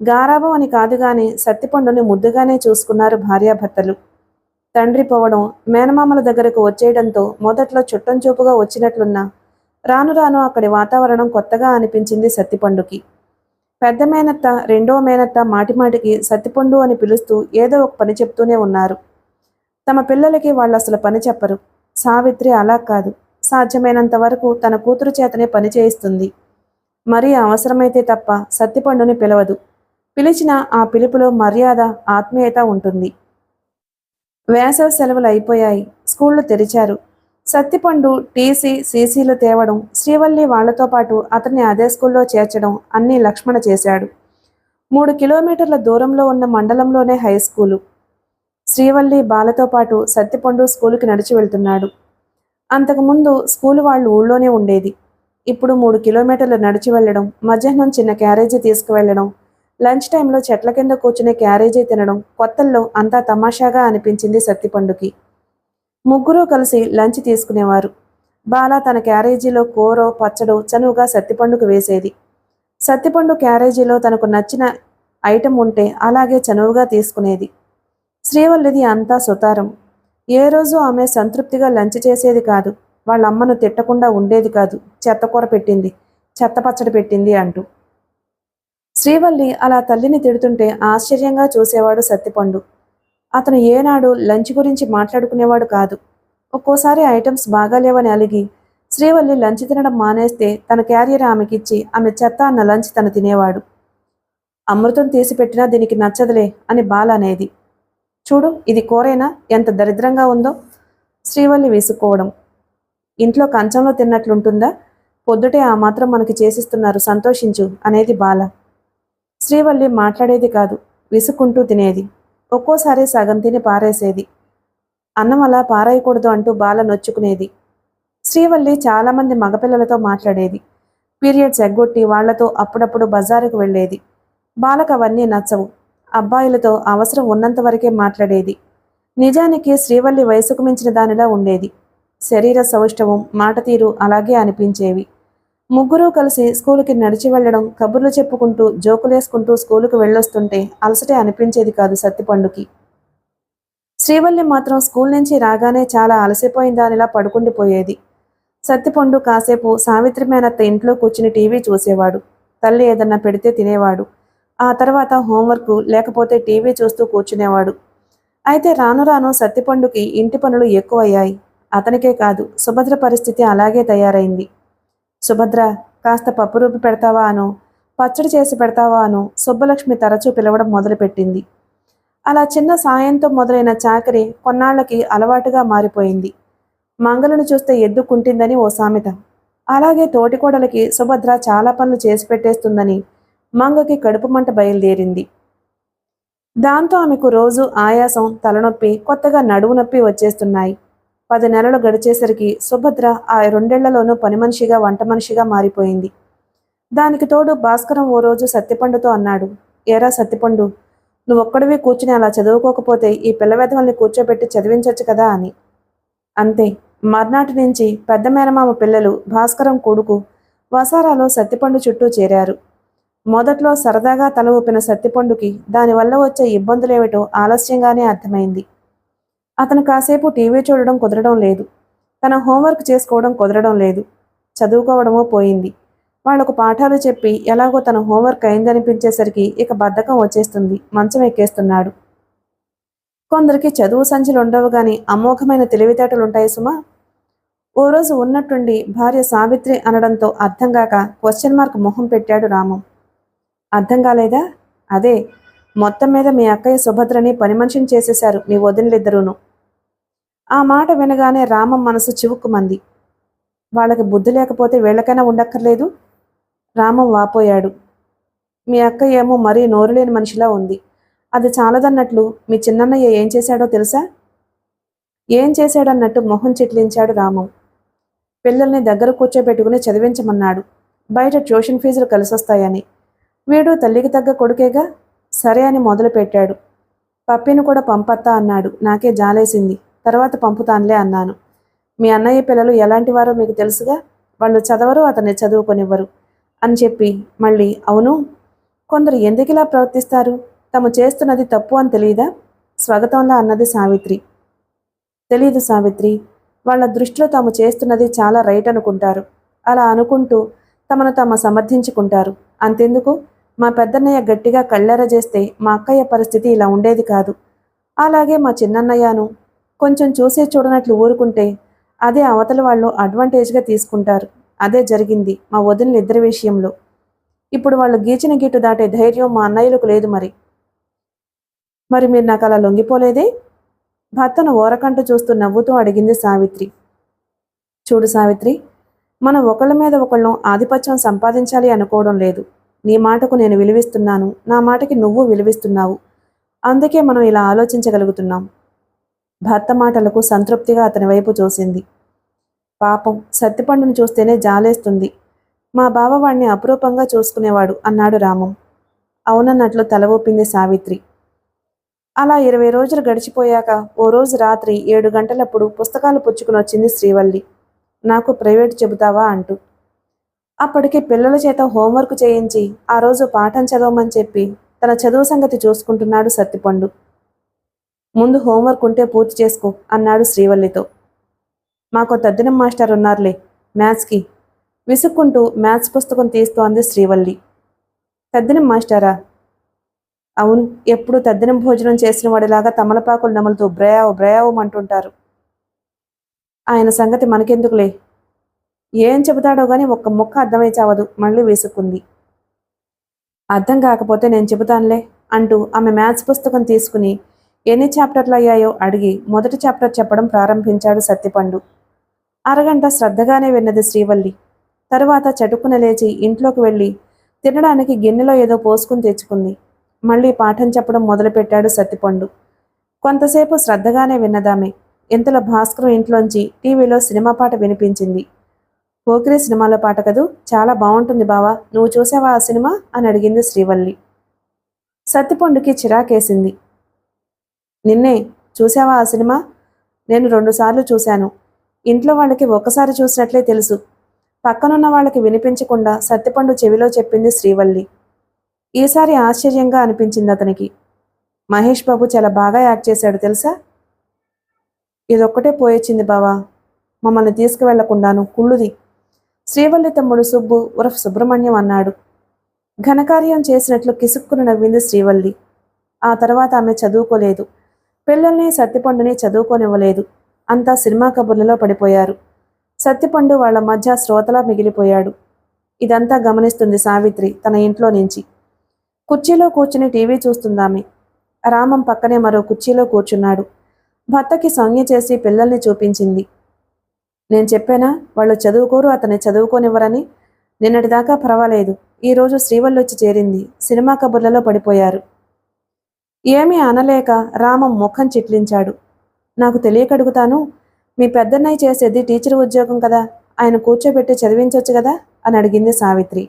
గారాబం అని కాదుగాని సత్తిపండుని ముద్దుగానే చూసుకున్నారు భార్యాభర్తలు. తండ్రి పోవడం, మేనమామల దగ్గరకు వచ్చేయడంతో మొదట్లో చుట్టం చూపుగా వచ్చినట్లున్నా రాను రాను అక్కడి వాతావరణం కొత్తగా అనిపించింది సత్తిపండుకి. పెద్ద మేనత్త, రెండో మేనత్త మాటిమాటికి సత్తిపండు అని పిలుస్తూ ఏదో ఒక పని చెప్తూనే ఉన్నారు. తమ పిల్లలకి వాళ్ళు అసలు పని చెప్పరు. సావిత్రి అలా కాదు, సాధ్యమైనంత వరకు తన కూతురు చేతనే పని చేయిస్తుంది. మరీ అవసరమైతే తప్ప సత్తిపండుని పిలవదు. పిలిచిన ఆ పిలుపులో మర్యాద, ఆత్మీయత ఉంటుంది. వేసవి సెలవులు అయిపోయాయి. స్కూళ్లు తెరిచారు. సత్తిపండు టీసీ, సీసీలు తేవడం, శ్రీవల్లి వాళ్లతో పాటు అతన్ని అదే స్కూల్లో చేర్చడం అన్నీ లక్ష్మణ చేశాడు. 3 కిలోమీటర్ల దూరంలో ఉన్న మండలంలోనే హై స్కూలు. శ్రీవల్లి బాలతో పాటు సత్తిపండు స్కూలుకి నడిచి వెళ్తున్నాడు. అంతకుముందు స్కూలు వాళ్ళు ఊళ్ళోనే ఉండేది. ఇప్పుడు 3 కిలోమీటర్లు నడిచి వెళ్లడం, మధ్యాహ్నం చిన్న క్యారేజీ తీసుకువెళ్లడం, లంచ్ టైంలో చెట్ల కింద కూర్చునే క్యారేజీ తినడం కొత్తల్లో అంతా తమాషాగా అనిపించింది సత్తిపండుకి. ముగ్గురూ కలిసి లంచ్ తీసుకునేవారు. బాల తన క్యారేజీలో కూరో పచ్చడో చనువుగా సత్తిపండుకు వేసేది. సత్తిపండు క్యారేజీలో తనకు నచ్చిన ఐటెం ఉంటే అలాగే చనువుగా తీసుకునేది. శ్రీవల్లిది అంతా సుతారం. ఏ రోజు ఆమె సంతృప్తిగా లంచ్ చేసేది కాదు. వాళ్ళమ్మను తిట్టకుండా ఉండేది కాదు. చెత్తకూర పెట్టింది, చెత్త పచ్చడి పెట్టింది అంటూ. శ్రీవల్లి అలా తల్లిని తిడుతుంటే ఆశ్చర్యంగా చూసేవాడు సత్తిపండు. అతను ఏనాడు లంచ్ గురించి మాట్లాడుకునేవాడు కాదు. ఒక్కోసారి ఐటమ్స్ బాగాలేవని అలిగి శ్రీవల్లి లంచ్ తినడం మానేస్తే తన క్యారియర్ ఆమెకిచ్చి ఆమె చెత్త అన్న లంచ్ తను తినేవాడు. అమృతం తీసిపెట్టినా దీనికి నచ్చదులే అని బాల అనేది. చూడు, ఇది కూరేనా, ఎంత దరిద్రంగా ఉందో. శ్రీవల్లి విసుక్కోవడం. ఇంట్లో కంచంలో తిన్నట్లుంటుందా? పొద్దుటే ఆ మాత్రం మనకి చేసిస్తున్నారు, సంతోషించు అనేది బాల. శ్రీవల్లి మాట్లాడేది కాదు, విసుక్కుంటూ తినేది. ఒక్కోసారి సగం తిని పారేసేది. అన్నం అలా పారేయకూడదు అంటూ బాల నొచ్చుకునేది. శ్రీవల్లి చాలామంది మగపిల్లలతో మాట్లాడేది. పీరియడ్స్ ఎగ్గొట్టి వాళ్లతో అప్పుడప్పుడు బజారుకు వెళ్ళేది. బాలకు అవన్నీ నచ్చవు. అబ్బాయిలతో అవసరం ఉన్నంత వరకే మాట్లాడేది. నిజానికి శ్రీవల్లి వయసుకు మించిన దానిలా ఉండేది. శరీర సౌష్ఠవం, మాట తీరు అలాగే అనిపించేవి. ముగ్గురూ కలిసి స్కూలుకి నడిచి వెళ్లడం, కబుర్లు చెప్పుకుంటూ జోకులేసుకుంటూ స్కూలుకు వెళ్ళొస్తుంటే అలసటే అనిపించేది కాదు సత్తిపండుకి. శ్రీవల్లి మాత్రం స్కూల్ నుంచి రాగానే చాలా అలసిపోయిన దానిలా పడుకుండిపోయేది. సత్తిపండు కాసేపు సావిత్రి మేనత్త ఇంట్లో కూర్చుని టీవీ చూసేవాడు. తల్లి ఏదన్నా పెడితే తినేవాడు. ఆ తర్వాత హోంవర్క్ లేకపోతే టీవీ చూస్తూ కూర్చునేవాడు. అయితే రాను రాను సత్తిపండుకి ఇంటి పనులు ఎక్కువయ్యాయి. అతనికే కాదు, సుభద్ర పరిస్థితి అలాగే తయారైంది. సుభద్ర, కాస్త పప్పు రుబ్బి పెడతావా అనో, పచ్చడి చేసి పెడతావా అనో సుబ్బలక్ష్మి తరచూ పిలవడం మొదలుపెట్టింది. అలా చిన్న సాయంతో మొదలైన చాకరీ కొన్నాళ్లకి అలవాటుగా మారిపోయింది. మంగళను చూస్తే ఎద్దు కుంటిందని ఓ సామెత. అలాగే తోటికోడలకి సుభద్ర చాలా పనులు చేసి పెట్టేస్తుందని మంగకి కడుపు మంట బయలుదేరింది. దాంతో ఆమెకు రోజు ఆయాసం, తలనొప్పి, కొత్తగా నడువు నొప్పి వచ్చేస్తున్నాయి. 10 నెలలు గడిచేసరికి సుభద్ర ఆ 2 ఏళ్లలోనూ పని మనిషిగా, వంట మనిషిగా మారిపోయింది. దానికి తోడు భాస్కరం ఓ రోజు సత్తిపండుతో అన్నాడు, ఏరా సత్తిపండు, నువ్వొక్కడివి కూర్చుని అలా చదువుకోకపోతే ఈ పిల్లవెధవల్ని కూర్చోబెట్టి చదివించొచ్చు కదా అని. అంతే. మర్నాటి నుంచి పెద్ద మేనమామ పిల్లలు, భాస్కరం కొడుకు వసారాలో సత్తిపండు చుట్టూ చేరారు. మొదట్లో సరదాగా తల ఊపిన సత్తిపండుకి దానివల్ల వచ్చే ఇబ్బందులేమిటో ఆలస్యంగానే అర్థమైంది. అతను కాసేపు టీవీ చూడడం కుదరడం లేదు. తన హోంవర్క్ చేసుకోవడం కుదరడం లేదు. చదువుకోవడమో పోయింది. వాళ్లకు పాఠాలు చెప్పి ఎలాగో తన హోంవర్క్ అయిందనిపించేసరికి ఇక బద్ధకం వచ్చేస్తుంది. మంచం ఎక్కేస్తున్నాడు. కొందరికి చదువు సంచులు ఉండవు గాని అమోఘమైన తెలివితేటలుంటాయి సుమా. ఓ రోజు ఉన్నట్టుండి భార్య సావిత్రి అనడంతో అర్థంగాక క్వశ్చన్ మార్క్ మొహం పెట్టాడు రామం. అర్థం కాలేదా? అదే, మొత్తం మీద మీ అక్కయ్య సుభద్రని పని మనిషిని చేసేశారు మీ వదినలిద్దరూను. ఆ మాట వినగానే రామం మనసు చివుక్కుమంది. వాళ్ళకి బుద్ధి లేకపోతే వీళ్ళకైనా ఉండక్కర్లేదు? రామం వాపోయాడు. మీ అక్కయ్య ఏమో మరీ నోరులేని మనిషిలా ఉంది. అది చాలదన్నట్లు మీ చిన్నన్నయ్య ఏం చేశాడో తెలుసా? ఏం చేశాడన్నట్టు మొహం చిట్లించాడు రామం. పిల్లల్ని దగ్గర కూర్చోబెట్టుకుని చదివించమన్నాడు. బయట ట్యూషన్ ఫీజులు కలిసొస్తాయని. వీడు తల్లికి తగ్గ కొడుకేగా, సరే అని మొదలుపెట్టాడు. పప్పిని కూడా పంపత్తా అన్నాడు. నాకే జాలేసింది. తర్వాత పంపుతానులే అన్నాను. మీ అన్నయ్య పిల్లలు ఎలాంటివారో మీకు తెలుసుగా, వాళ్ళు చదవరు, అతన్ని చదువుకొనివ్వరు అని చెప్పి మళ్ళీ అవును, కొందరు ఎందుకిలా ప్రవర్తిస్తారు, తాము చేస్తున్నది తప్పు అని తెలియదా? స్వాగతంలా అన్నది సావిత్రి. తెలీదు సావిత్రి, వాళ్ళ దృష్టిలో తాము చేస్తున్నది చాలా రైట్ అనుకుంటారు. అలా అనుకుంటూ తమను తాము సమర్థించుకుంటారు. అంతెందుకు, మా పెద్దన్నయ్య గట్టిగా కళ్ళెర చేస్తే మా అక్కయ్య పరిస్థితి ఇలా ఉండేది కాదు. అలాగే మా చిన్నన్నయ్యను కొంచెం చూసే చూడనట్లు ఊరుకుంటే అదే అవతల వాళ్ళు అడ్వాంటేజ్గా తీసుకుంటారు. అదే జరిగింది మా వదినలు ఇద్దరి విషయంలో. ఇప్పుడు వాళ్ళు గీచిన గీటు దాటే ధైర్యం మా అన్నయ్యలకు లేదు. మరి మీరు నాకు అలా లొంగిపోలేదే? భర్తను ఓరకంట చూస్తూ నవ్వుతూ అడిగింది సావిత్రి. చూడు సావిత్రి, మనం ఒకళ్ళ మీద ఒకళ్ళం ఆధిపత్యం సంపాదించాలి అనుకోవడం లేదు. నీ మాటకు నేను విలువిస్తున్నాను, నా మాటకి నువ్వు విలువిస్తున్నావు. అందుకే మనం ఇలా ఆలోచించగలుగుతున్నాం. భర్త మాటలకు సంతృప్తిగా అతని వైపు చూసింది. పాపం, సత్తిపండును చూస్తేనే జాలేస్తుంది. మా బావ వాణ్ణి అపురూపంగా చూసుకునేవాడు అన్నాడు రామం. అవునన్నట్లు తల ఊపింది సావిత్రి. అలా 20 రోజులు గడిచిపోయాక ఓ రోజు రాత్రి 7 గంటలప్పుడు పుస్తకాలు పుచ్చుకుని వచ్చింది శ్రీవల్లి. నాకు ప్రైవేట్ చెబుతావా అంటూ. అప్పటికి పిల్లల చేత హోంవర్క్ చేయించి ఆ రోజు పాఠం చదవమని చెప్పి తన చదువు సంగతి చూసుకుంటున్నాడు సత్తిపండు. ముందు హోంవర్క్ ఉంటే పూర్తి చేసుకో అన్నాడు శ్రీవల్లితో. మాకో తద్దినం మాస్టర్ ఉన్నారులే మ్యాథ్స్కి. విసుక్కుంటూ మ్యాథ్స్ పుస్తకం తీస్తోంది శ్రీవల్లి. తద్దినం మాస్టారా? అవును, ఎప్పుడు తద్దినం భోజనం చేసిన వాడిలాగా తమలపాకులు నములుతూ బ్రయావు బ్రయావు అంటుంటారు. ఆయన సంగతి మనకెందుకులే. ఏం చెబుతాడో గాని ఒక్క ముక్క అర్థమై చావదు. మళ్ళీ విసుక్కుంది. అర్థం కాకపోతే నేను చెబుతానులే అంటూ ఆమె మ్యాథ్స్ పుస్తకం తీసుకుని ఎన్ని చాప్టర్లు అయ్యాయో అడిగి మొదటి చాప్టర్ చెప్పడం ప్రారంభించాడు సత్తిపండు. అరగంట శ్రద్ధగానే విన్నది శ్రీవల్లి. తరువాత చటుక్కున లేచి ఇంట్లోకి వెళ్ళి తినడానికి గిన్నెలో ఏదో పోసుకుని తెచ్చుకుంది. మళ్ళీ పాఠం చెప్పడం మొదలుపెట్టాడు సత్తిపండు. కొంతసేపు శ్రద్ధగానే విన్నదామె. ఇంతలో భాస్కరం ఇంట్లోంచి టీవీలో సినిమా పాట వినిపించింది. పోకిరి సినిమాలో పాట కదూ, చాలా బాగుంటుంది బావా, నువ్వు చూసావా ఆ సినిమా అని అడిగింది శ్రీవల్లి. సత్తిపండుకి చిరాకేసింది. నిన్నే, చూసావా ఆ సినిమా? నేను 2 సార్లు చూశాను. ఇంట్లో వాళ్ళకి ఒక్కసారి చూసినట్లే తెలుసు. పక్కనున్న వాళ్ళకి వినిపించకుండా సత్తిపండు చెవిలో చెప్పింది శ్రీవల్లి. ఈసారి ఆశ్చర్యంగా అనిపించింది అతనికి. మహేష్ బాబు చాలా బాగా యాక్ట్ చేశాడు తెలుసా? ఇదొక్కటే పోయొచ్చింది బావా, మమ్మల్ని తీసుకువెళ్లకుండాను, కుళ్ళుది. శ్రీవల్లి తమ్ముడు సుబ్బు ఉరఫ్ సుబ్రహ్మణ్యం అన్నాడు. ఘనకార్యం చేసినట్లు కిసుక్కును నవ్వింది శ్రీవల్లి. ఆ తర్వాత ఆమె చదువుకోలేదు. పిల్లల్ని సత్తిపండుని చదువుకోనివ్వలేదు. అంతా సినిమా కబుర్లలో పడిపోయారు. సత్తిపండు వాళ్ల మధ్య శ్రోతలా మిగిలిపోయాడు. ఇదంతా గమనిస్తుంది సావిత్రి తన ఇంట్లో నుంచి. కుర్చీలో కూర్చుని టీవీ చూస్తుందామె. రామం పక్కనే మరో కుర్చీలో కూర్చున్నాడు. భర్తకి సంజ్ఞ చేసి పిల్లల్ని చూపించింది. నేను చెప్పానా వాళ్ళు చదువుకోరు, అతన్ని చదువుకోనివ్వరని? నిన్నటిదాకా పర్వాలేదు. ఈరోజు శ్రీవల్లి వచ్చి చేరింది. సినిమా కబుర్లలో పడిపోయారు. ఏమీ అనలేక రామం ముఖం చిట్లించాడు. నాకు తెలియకడుగుతాను, మీ పెద్దన్నయ్య చేసేది టీచర్ ఉద్యోగం కదా, ఆయన కూర్చోబెట్టి చదివించొచ్చు కదా అని అడిగింది సావిత్రి.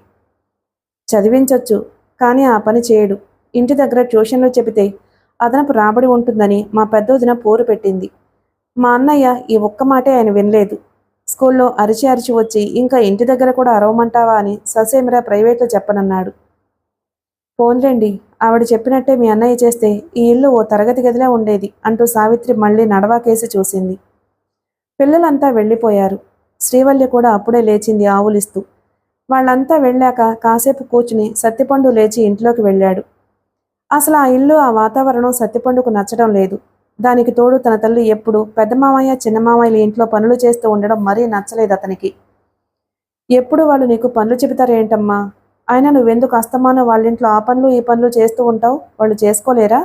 చదివించొచ్చు, కానీ ఆ పని చేయడు. ఇంటి దగ్గర ట్యూషన్లు చెబితే అదనపు రాబడి ఉంటుందని మా పెద్దోదిన పోరు పెట్టింది. మా అన్నయ్య ఈ ఒక్క మాటే ఆయన వినలేదు. స్కూల్లో అరిచి అరిచి వచ్చి ఇంకా ఇంటి దగ్గర కూడా అరవమంటావా అని ససేమిరా ప్రైవేట్లో చెప్పనన్నాడు. పోన్లేండి, ఆవిడ చెప్పినట్టే మీ అన్నయ్య చేస్తే ఈ ఇల్లు ఓ తరగతి గదిలా ఉండేది అంటూ సావిత్రి మళ్ళీ నడవాకేసి చూసింది. పిల్లలంతా వెళ్ళిపోయారు. శ్రీవల్లి కూడా అప్పుడే లేచింది ఆవులిస్తూ. వాళ్ళంతా వెళ్ళాక కాసేపు కూర్చుని సత్తిపండు లేచి ఇంట్లోకి వెళ్ళాడు. అసలు ఆ ఇల్లు, ఆ వాతావరణం సత్తిపండుకు నచ్చడం లేదు. దానికి తోడు తన తల్లి ఎప్పుడు పెద్ద మామయ్య చిన్న మామయ్యల ఇంట్లో పనులు చేస్తూ ఉండడం మరీ నచ్చలేదు అతనికి. ఎప్పుడు వాళ్ళు నీకు పనులు చెబుతారేంటమ్మా? అయినా నువ్వెందుకు అస్తమానం వాళ్ళింట్లో ఆ పనులు ఈ పనులు చేస్తూ ఉంటావు? వాళ్ళు చేసుకోలేరా?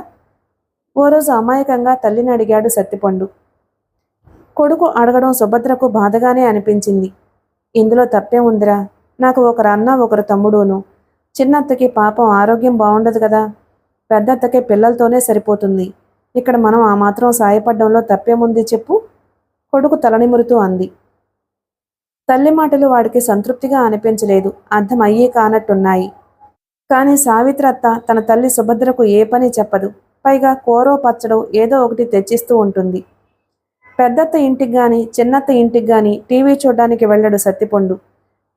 ఓ రోజు అమాయకంగా తల్లిని అడిగాడు సత్తిపండు. కొడుకు అడగడం సుభద్రకు బాధగానే అనిపించింది. ఇందులో తప్పే ఉందిరా, నాకు ఒకరు అన్న ఒకరు తమ్ముడును. చిన్నత్తకి పాపం ఆరోగ్యం బాగుండదు కదా, పెద్దత్తకే పిల్లలతోనే సరిపోతుంది. ఇక్కడ మనం ఆ మాత్రం సాయపడ్డంలో తప్పేముంది చెప్పు? కొడుకు తలనిమురుతూ అంది. తల్లి మాటలు వాడికి సంతృప్తిగా అనిపించలేదు, అర్థం అయ్యే కానట్టున్నాయి. కానీ సావిత్రత్త తన తల్లి సుభద్రకు ఏ పని చెప్పదు. పైగా కూరో పచ్చడో ఏదో ఒకటి తెచ్చిస్తూ ఉంటుంది. పెద్దత్త ఇంటికి గాని చిన్నత్త ఇంటికి గాని టీవీ చూడ్డానికి వెళ్ళడు సత్తిపండు.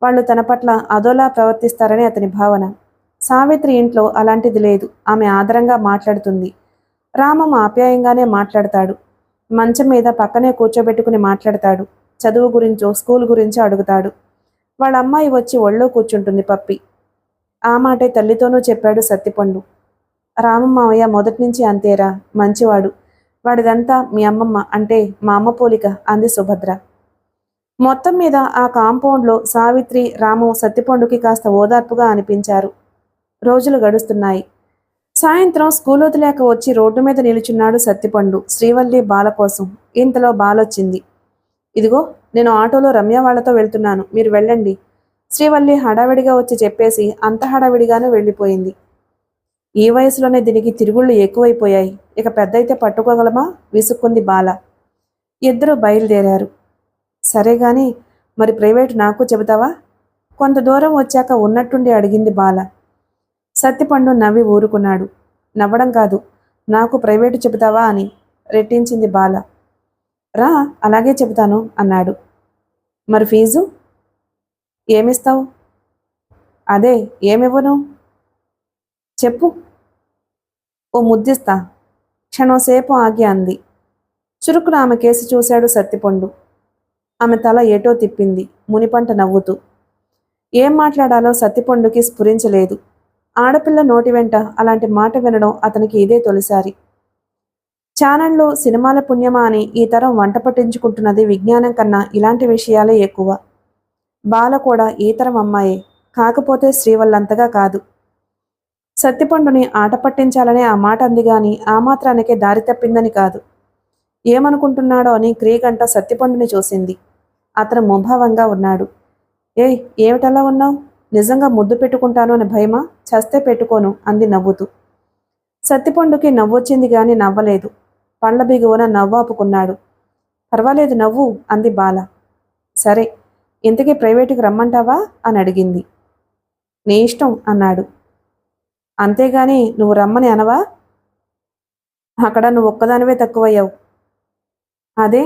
వాళ్ళు తన పట్ల అదోలా ప్రవర్తిస్తారని అతని భావన. సావిత్రి ఇంట్లో అలాంటిది లేదు. ఆమె ఆదరంగా మాట్లాడుతుంది. రామం ఆప్యాయంగానే మాట్లాడతాడు. మంచం మీద పక్కనే కూర్చోబెట్టుకుని మాట్లాడతాడు. చదువు గురించో స్కూల్ గురించో అడుగుతాడు. వాళ్ళ అమ్మాయి వచ్చి ఒళ్ళో కూర్చుంటుంది పప్పి. ఆ మాటే తల్లితోనూ చెప్పాడు సత్తిపండు. రామం మావయ్య మొదటి నుంచి అంతేరా, మంచివాడు. వాడిదంతా మీ అమ్మమ్మ అంటే మా అమ్మ పోలిక అంది సుభద్ర. మొత్తం మీద ఆ కాంపౌండ్లో సావిత్రి, రాము సత్తిపండుకి కాస్త ఓదార్పుగా అనిపించారు. రోజులు గడుస్తున్నాయి. సాయంత్రం స్కూల్ వదిలేక వచ్చి రోడ్డు మీద నిలుచున్నాడు సత్తిపండు శ్రీవల్లి బాల కోసం. ఇంతలో బాలొచ్చింది. ఇదిగో, నేను ఆటోలో రమ్య వాళ్లతో వెళ్తున్నాను, మీరు వెళ్ళండి. శ్రీవల్లి హడావిడిగా వచ్చి చెప్పేసి అంత హడావిడిగానూ వెళ్ళిపోయింది. ఈ వయసులోనే దీనికి తిరుగుళ్ళు ఎక్కువైపోయాయి, ఇక పెద్దయితే పట్టుకోగలమా విసుక్కుంది బాల. ఇద్దరూ బయలుదేరారు. సరే గాని మరి ప్రైవేటు నాకు చెబుతావా? కొంత దూరం వచ్చాక ఉన్నట్టుండి అడిగింది బాల. సత్తిపండు నవ్వి ఊరుకున్నాడు. నవ్వడం కాదు, నాకు ప్రైవేటు చెబుతావా అని రెట్టించింది బాల. రా, అలాగే చెబుతాను అన్నాడు. మరి ఫీజు ఏమిస్తావు? అదే, ఏమివ్వను చెప్పు. ఓ ముద్దిస్తా. క్షణంసేపు ఆగి అంది. చురుకున ఆమె కేసి చూశాడు సత్తిపండు. ఆమె తల ఏటో తిప్పింది మునిపంట నవ్వుతూ. ఏం మాట్లాడాలో సత్తిపండుకి స్ఫురించలేదు. ఆడపిల్ల నోటి వెంట అలాంటి మాట వినడం అతనికి ఇదే తొలిసారి. ఛానళ్ళు సినిమాల పుణ్యమా అని ఈ తరం వంట పట్టించుకుంటున్నది విజ్ఞానం కన్నా ఇలాంటి విషయాలే ఎక్కువ. బాల కూడా ఈ తరం అమ్మాయే, కాకపోతే శ్రీవల్లంతగా కాదు. సత్తిపండుని ఆట పట్టించాలనే ఆ మాట అంది గాని ఆ మాత్రానికే దారి తప్పిందని కాదు. ఏమనుకుంటున్నాడో అని క్రీగంట సత్తిపండుని చూసింది. అతను ముభావంగా ఉన్నాడు. ఏయ్, ఏమిటలా ఉన్నావు? నిజంగా ముద్దు పెట్టుకుంటాను అని భయమా? చస్తే పెట్టుకోను అంది నవ్వుతూ. సత్తిపండుకి నవ్వొచ్చింది గాని నవ్వలేదు. పళ్ళ బిగువన నవ్వాపుకున్నాడు. పర్వాలేదు నవ్వు అంది బాల. సరే, ఇంతకీ ప్రైవేటుకి రమ్మంటావా అని అడిగింది. నీ ఇష్టం అన్నాడు. అంతేగాని నువ్వు రమ్మని అనవా? అక్కడ నువ్వు ఒక్కదానివే తక్కువయ్యావు. అదే,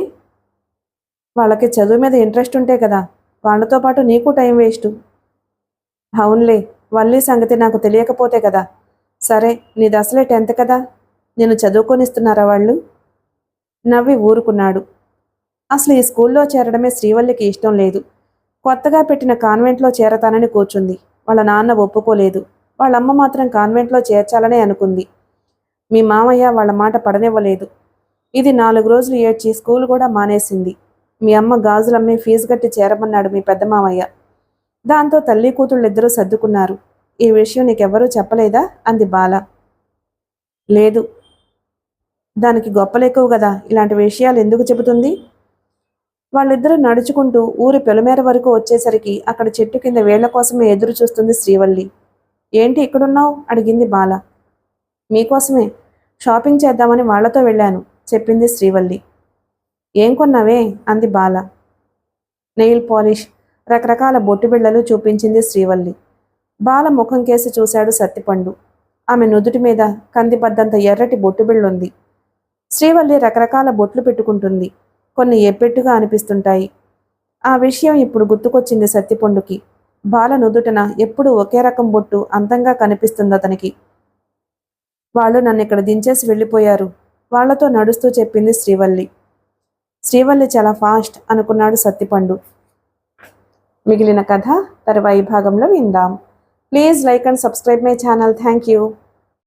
వాళ్ళకి చదువు మీద ఇంట్రెస్ట్ ఉంటే కదా, వాళ్ళతో పాటు నీకు టైం వేస్టు. అవునులే, వల్లి సంగతి నాకు తెలియకపోతే కదా. సరే, నీది అసలే 10th కదా, నేను చదువుకొనిస్తున్నారా వాళ్ళు? నవ్వి ఊరుకున్నాడు. అసలు ఈ స్కూల్లో చేరడమే శ్రీవల్లికి ఇష్టం లేదు. కొత్తగా పెట్టిన కాన్వెంట్లో చేరతానని కూర్చుంది. వాళ్ళ నాన్న ఒప్పుకోలేదు. వాళ్ళమ్మ మాత్రం కాన్వెంట్లో చేర్చాలనే అనుకుంది. మీ మామయ్య వాళ్ళ మాట పడనివ్వలేదు. ఇది 4 రోజులు ఏడ్చి స్కూల్ కూడా మానేసింది. మీ అమ్మ గాజులమ్మి ఫీజు కట్టి చేరమన్నాడు మీ పెద్ద మామయ్య. దాంతో తల్లి కూతుళ్ళిద్దరూ సర్దుకున్నారు. ఈ విషయం నీకెవ్వరూ చెప్పలేదా అంది బాల. లేదు. దానికి గొప్పలెక్కువ కదా, ఇలాంటి విషయాలు ఎందుకు చెబుతుంది? వాళ్ళిద్దరూ నడుచుకుంటూ ఊరి పొలిమేర వరకు వచ్చేసరికి అక్కడ చెట్టు కింద వేళ్ల కోసమే ఎదురు చూస్తుంది శ్రీవల్లి. ఏంటి ఇక్కడున్నావు అడిగింది బాల. మీకోసమే షాపింగ్ చేద్దామని వాళ్లతో వెళ్ళాను చెప్పింది శ్రీవల్లి. ఏం కొన్నావే అంది బాల. నెయిల్ పాలిష్, రకరకాల బొట్టు బిళ్ళలు చూపించింది శ్రీవల్లి. బాల ముఖం కేసి చూశాడు సత్తిపండు. ఆమె నుదుటి మీద కందిపద్దంత ఎర్రటి బొట్టు బిళ్ళుంది. శ్రీవల్లి రకరకాల బొట్లు పెట్టుకుంటుంది. కొన్ని ఎప్పెట్టుగా అనిపిస్తుంటాయి. ఆ విషయం ఇప్పుడు గుర్తుకొచ్చింది సత్తిపండుకి. బాల నుదుటన ఎప్పుడూ ఒకే రకం బొట్టు అందంగా కనిపిస్తుంది అతనికి. వాళ్ళు నన్ను ఇక్కడ దించేసి వెళ్ళిపోయారు, వాళ్లతో నడుస్తూ చెప్పింది శ్రీవల్లి. శ్రీవల్లి చాలా ఫాస్ట్ అనుకున్నాడు సత్తిపండు. మిగిలిన కథ తరువాయి భాగంలో విందాం. Please like and subscribe my channel. Thank you.